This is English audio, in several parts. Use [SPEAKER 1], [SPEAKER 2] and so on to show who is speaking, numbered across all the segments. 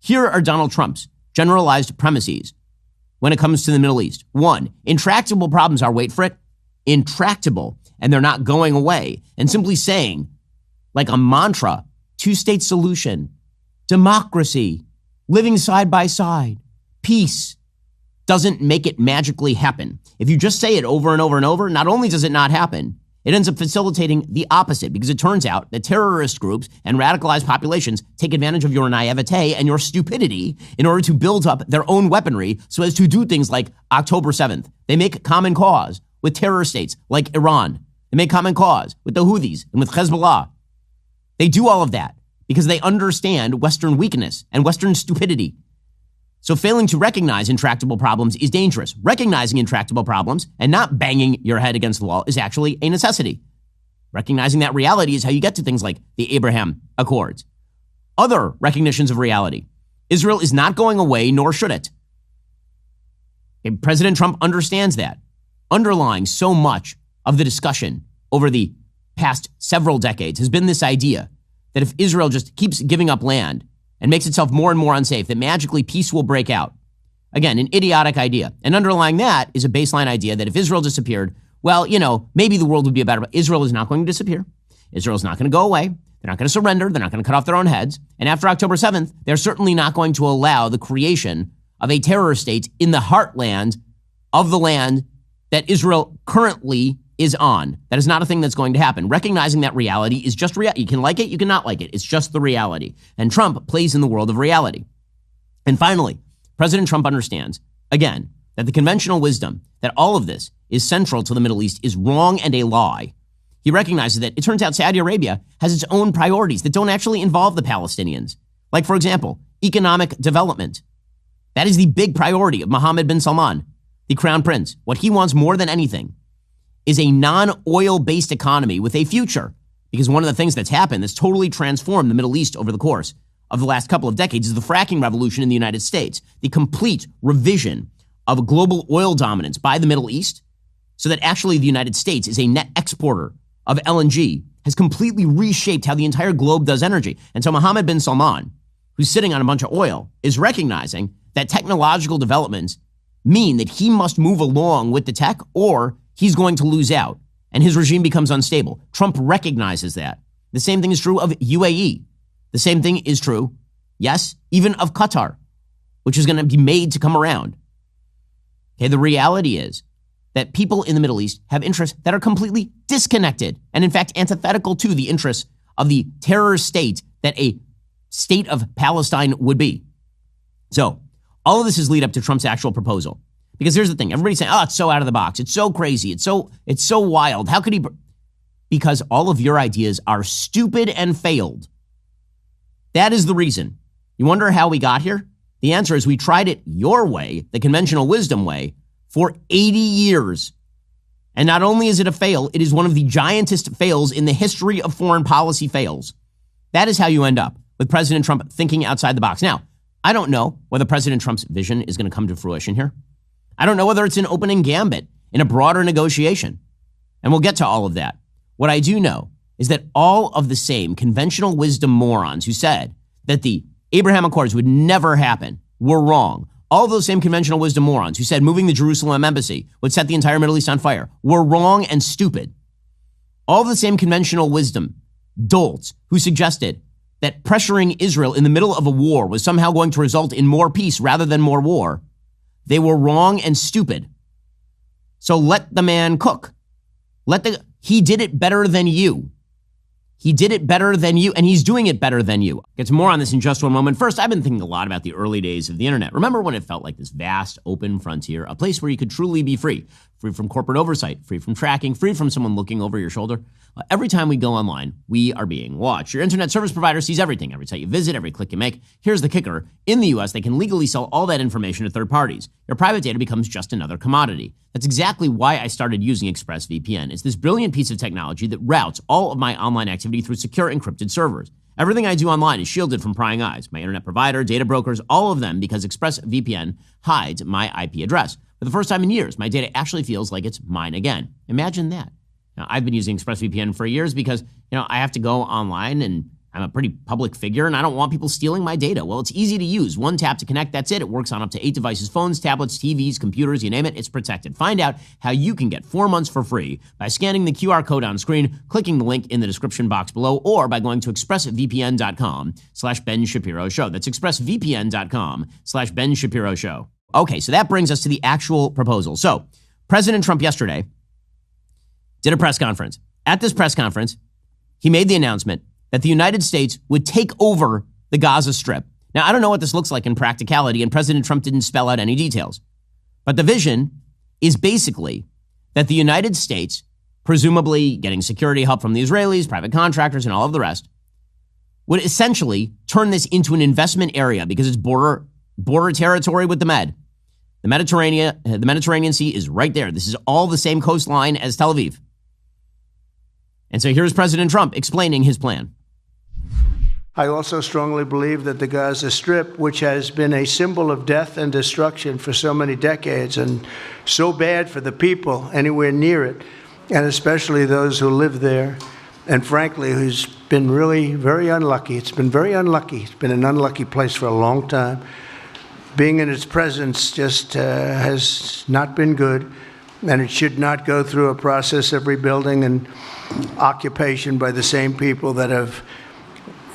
[SPEAKER 1] Here are Donald Trump's generalized premises when it comes to the Middle East. 1, intractable problems are, wait for it, intractable, and they're not going away. And simply saying, like a mantra, two-state solution, democracy, living side by side, peace, doesn't make it magically happen. If you just say it over and over and over, not only does it not happen, it ends up facilitating the opposite, because it turns out that terrorist groups and radicalized populations take advantage of your naivete and your stupidity in order to build up their own weaponry so as to do things like October 7th. They make common cause with terror states like Iran. They make common cause with the Houthis and with Hezbollah. They do all of that because they understand Western weakness and Western stupidity. So failing to recognize intractable problems is dangerous. Recognizing intractable problems and not banging your head against the wall is actually a necessity. Recognizing that reality is how you get to things like the Abraham Accords. Other recognitions of reality. Israel is not going away, nor should it. And President Trump understands that. Underlying so much of the discussion over the past several decades has been this idea that if Israel just keeps giving up land and makes itself more and more unsafe, that magically peace will break out. Again, an idiotic idea. And underlying that is a baseline idea that if Israel disappeared, well, maybe the world would be a better place. Israel is not going to disappear. Israel is not going to go away. They're not going to surrender. They're not going to cut off their own heads. And after October 7th, they're certainly not going to allow the creation of a terror state in the heartland of the land that Israel currently is on. That is not a thing that's going to happen. Recognizing that reality is just reality. You can like it, you cannot like it. It's just the reality. And Trump plays in the world of reality. And finally, President Trump understands, again, that the conventional wisdom that all of this is central to the Middle East is wrong and a lie. He recognizes that it turns out Saudi Arabia has its own priorities that don't actually involve the Palestinians. Like, for example, economic development. That is the big priority of Mohammed bin Salman, the crown prince. What he wants more than anything is a non-oil-based economy with a future. Because one of the things that's happened that's totally transformed the Middle East over the course of the last couple of decades is the fracking revolution in the United States, the complete revision of global oil dominance by the Middle East, so that actually the United States is a net exporter of LNG, has completely reshaped how the entire globe does energy. And so Mohammed bin Salman, who's sitting on a bunch of oil, is recognizing that technological developments mean that he must move along with the tech or he's going to lose out and his regime becomes unstable. Trump recognizes that. The same thing is true of UAE. The same thing is true, yes, even of Qatar, which is going to be made to come around. Okay, the reality is that people in the Middle East have interests that are completely disconnected and, in fact, antithetical to the interests of the terror state that a state of Palestine would be. So all of this is lead up to Trump's actual proposal. Because here's the thing. Everybody's saying, oh, it's so out of the box. It's so crazy. It's so wild. How could he? Because all of your ideas are stupid and failed. That is the reason. You wonder how we got here? The answer is we tried it your way, the conventional wisdom way, for 80 years. And not only is it a fail, it is one of the giantest fails in the history of foreign policy fails. That is how you end up with President Trump thinking outside the box. Now, I don't know whether President Trump's vision is going to come to fruition here. I don't know whether it's an opening gambit in a broader negotiation. And we'll get to all of that. What I do know is that all of the same conventional wisdom morons who said that the Abraham Accords would never happen were wrong. All of those same conventional wisdom morons who said moving the Jerusalem embassy would set the entire Middle East on fire were wrong and stupid. All of the same conventional wisdom dolts who suggested that pressuring Israel in the middle of a war was somehow going to result in more peace rather than more war, they were wrong and stupid. So let the man cook. He did it better than you. He did it better than you, and he's doing it better than you. Get to more on this in just one moment. First, I've been thinking a lot about the early days of the internet. Remember when it felt like this vast, open frontier, a place where you could truly be free? Free from corporate oversight, free from tracking, free from someone looking over your shoulder. Every time we go online, we are being watched. Your internet service provider sees everything, every site you visit, every click you make. Here's the kicker. In the US, they can legally sell all that information to third parties. Your private data becomes just another commodity. That's exactly why I started using ExpressVPN. It's this brilliant piece of technology that routes all of my online activity through secure encrypted servers. Everything I do online is shielded from prying eyes. My internet provider, data brokers, all of them, because ExpressVPN hides my IP address. For the first time in years, my data actually feels like it's mine again. Imagine that. Now, I've been using ExpressVPN for years because, I have to go online and I'm a pretty public figure and I don't want people stealing my data. Well, it's easy to use. One tap to connect, that's it. It works on up to 8 devices, phones, tablets, TVs, computers, you name it, it's protected. Find out how you can get 4 months for free by scanning the QR code on screen, clicking the link in the description box below, or by going to expressvpn.com/Ben Shapiro Show. That's expressvpn.com/Ben Shapiro Show. Okay, so that brings us to the actual proposal. So President Trump yesterday did a press conference. At this press conference, he made the announcement that the United States would take over the Gaza Strip. Now, I don't know what this looks like in practicality, and President Trump didn't spell out any details. But the vision is basically that the United States, presumably getting security help from the Israelis, private contractors, and all of the rest, would essentially turn this into an investment area because it's border territory with the Med. The Mediterranean Sea is right there. This is all the same coastline as Tel Aviv. And so here's President Trump explaining his plan.
[SPEAKER 2] I also strongly believe that the Gaza Strip, which has been a symbol of death and destruction for so many decades and so bad for the people anywhere near it, and especially those who live there, and frankly, who's been really very unlucky. It's been very unlucky. It's been an unlucky place for a long time. Being in its presence just has not been good, and it should not go through a process of rebuilding and occupation by the same people that have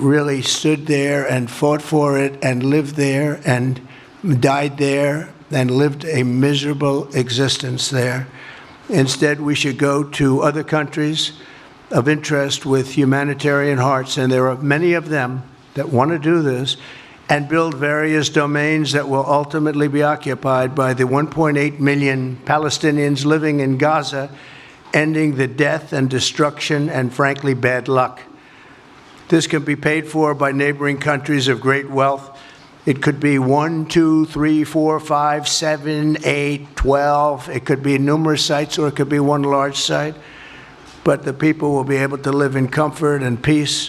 [SPEAKER 2] really stood there and fought for it and lived there and died there and lived a miserable existence there. Instead, we should go to other countries of interest with humanitarian hearts, and there are many of them that want to do this, and build various domains that will ultimately be occupied by the 1.8 million Palestinians living in Gaza, ending the death and destruction and, frankly, bad luck. This can be paid for by neighboring countries of great wealth. It could be 1, 2, 3, 4, 5, 7, 8, 12. It could be numerous sites, or it could be one large site. But the people will be able to live in comfort and peace,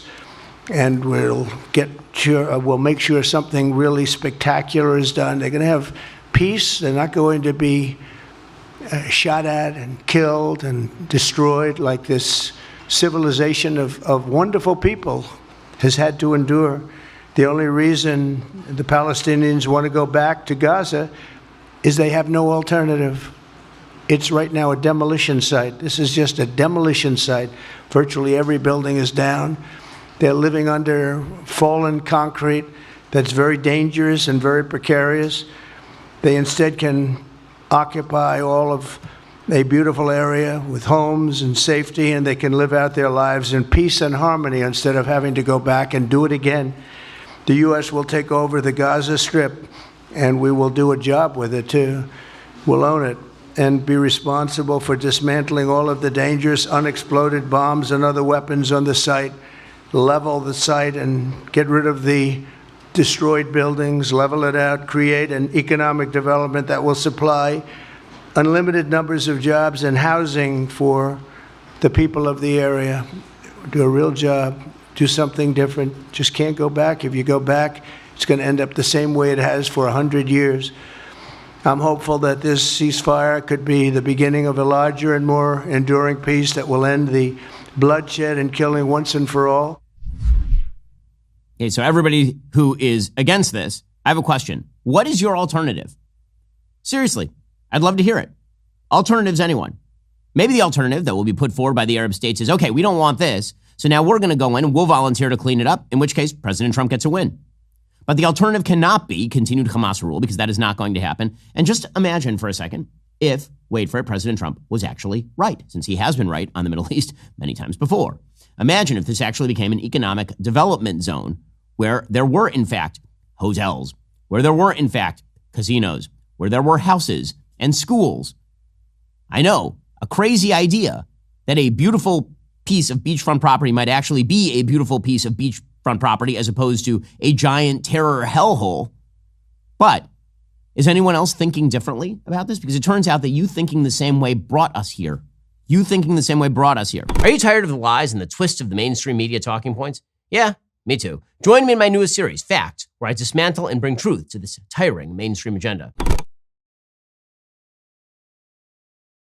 [SPEAKER 2] and we'll make sure something really spectacular is done. They're going to have peace. They're not going to be shot at and killed and destroyed like this civilization of wonderful people has had to endure. The only reason the Palestinians want to go back to Gaza is they have no alternative. It's right now a demolition site. This is just a demolition site. Virtually every building is down. They're living under fallen concrete that's very dangerous and very precarious. They instead can occupy all of a beautiful area with homes and safety, and they can live out their lives in peace and harmony instead of having to go back and do it again. The U.S. will take over the Gaza Strip, and we will do a job with it, too. We'll own it and be responsible for dismantling all of the dangerous unexploded bombs and other weapons on the site, level the site and get rid of the destroyed buildings, level it out, create an economic development that will supply unlimited numbers of jobs and housing for the people of the area. Do a real job, do something different. Just can't go back. If you go back, it's going to end up the same way it has for 100 years. I'm hopeful that this ceasefire could be the beginning of a larger and more enduring peace that will end the bloodshed and killing once and for all.
[SPEAKER 1] Okay, so everybody who is against this, I have a question. What is your alternative? Seriously, I'd love to hear it. Alternatives, anyone. Maybe the alternative that will be put forward by the Arab states is, okay, we don't want this, so now we're going to go in and we'll volunteer to clean it up, in which case President Trump gets a win. But the alternative cannot be continued Hamas rule, because that is not going to happen. And just imagine for a second if, wait for it, President Trump was actually right, since he has been right on the Middle East many times before. Imagine if this actually became an economic development zone where there were, in fact, hotels, where there were, in fact, casinos, where there were houses and schools. I know, a crazy idea that a beautiful piece of beachfront property might actually be a beautiful piece of beachfront property as opposed to a giant terror hellhole. But is anyone else thinking differently about this? Because it turns out that you thinking the same way brought us here. You thinking the same way brought us here. Are you tired of the lies and the twists of the mainstream media talking points? Yeah, me too. Join me in my newest series, Fact, where I dismantle and bring truth to this tiring mainstream agenda.